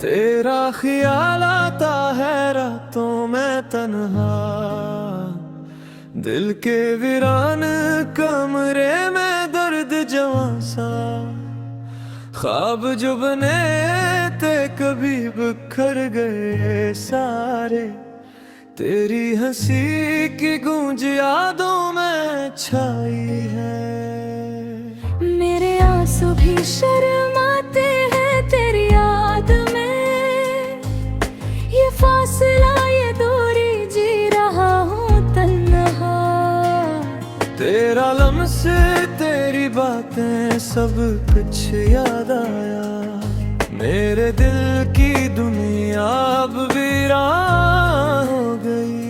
तेरा ख्याल आता है रातों में तन्हा, दिल के वीरान कमरे में दर्द जवां सा। ख्वाब जो बने थे कभी बिखर गए सारे, तेरी हंसी की गूंज यादों में छाई है। मेरे आंसू भी शर्माते हैं तेरी याद में, ये फासला ये दूरी जी रहा हूँ तन्हा। तेरा लम्स तेरी बातें सब कुछ याद आया, मेरे दिल की दुनिया अब वीरान हो गई।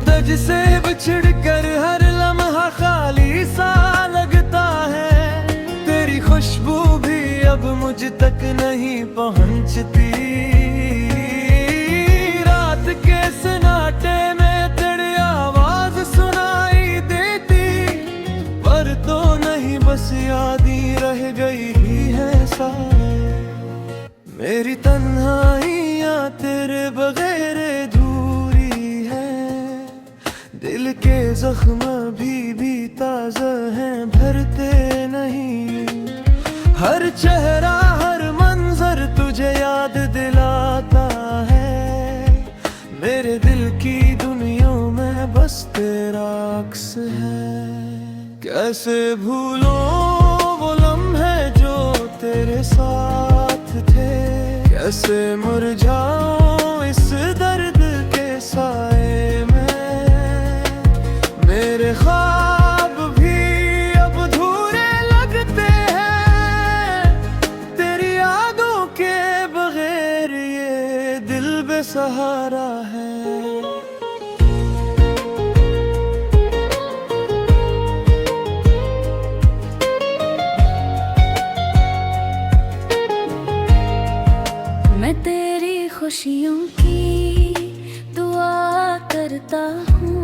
तुझसे बिछड़ कर हर लम्हा खाली सा लगता है, तेरी खुशबू भी अब मुझ तक नहीं पहुंचती। रात के सन्नाटे में तेरी आवाज सुनाई देती, पर तो नहीं बस याद ही रह गई है सारे। मेरी तन्हाइयाँ तेरे बगैर अधूरी है, दिल के जख्म भी ताज़ा हैं भरते नहीं। हर चेहरा हर मंजर तुझे याद दिलाता है, मेरे दिल की दुनिया में बस तेरा अक्स है। कैसे भूलो वो लम्हे जो तेरे साथ थे, कैसे मुरझाओ इस दर्द के साए में। मेरे ख्वाब भी अब अधूरे लगते हैं, तेरी यादों के बगैर ये दिल बेसहारा है। मैं तेरी खुशियों की दुआ करता हूँ,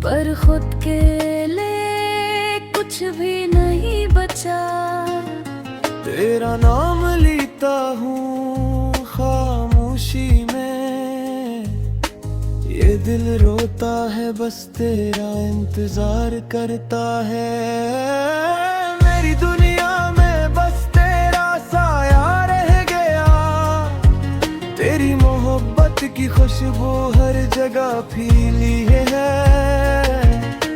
पर खुद के लिए कुछ भी नहीं बचा। तेरा नाम लेता हूँ खामोशी में, ये दिल रोता है बस तेरा इंतजार करता है। मेरी दुनिया में बस तेरा साया रह गया, तेरी मोहब्बत की खुशबू हर जगह फैली है।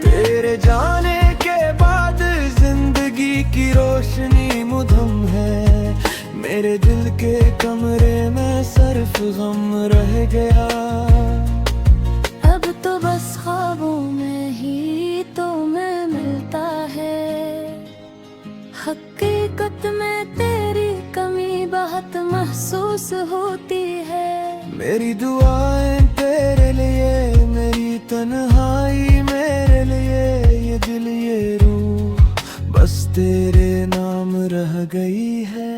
तेरे जाने के बाद जिंदगी की रोशनी मुधम है, मेरे दिल के कमरे में सिर्फ गम रह गया। अब तो बस ख्वाबों में ही तो मैं मिलता है, हकीकत में तेरी कमी बहुत महसूस होती है। मेरी दुआएं तेरे लिए, मेरी तन्हाई मेरे लिए, ये दिल ये रूह बस तेरे नाम रह गई है।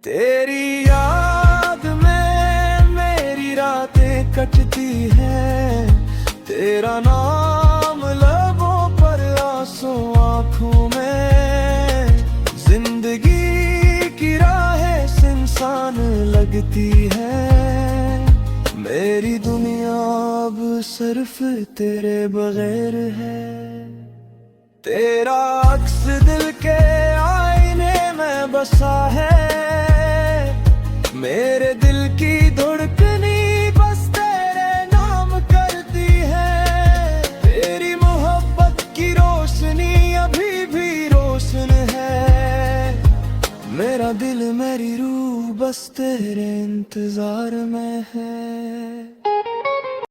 तेरी याद में मेरी रातें कटती हैं, तेरा नाम लबों पर आंसू आँखों में। जिंदगी की राहें सुनसान लगती है, मेरी दुनिया अब सिर्फ तेरे बगैर है। तेरा अक्स दिल के आईने में बसा है, मेरे दिल की धड़कनी बस तेरे नाम करती है। तेरी मोहब्बत की रोशनी अभी भी रोशन है, मेरा दिल मेरी रूह बस तेरे इंतजार में है।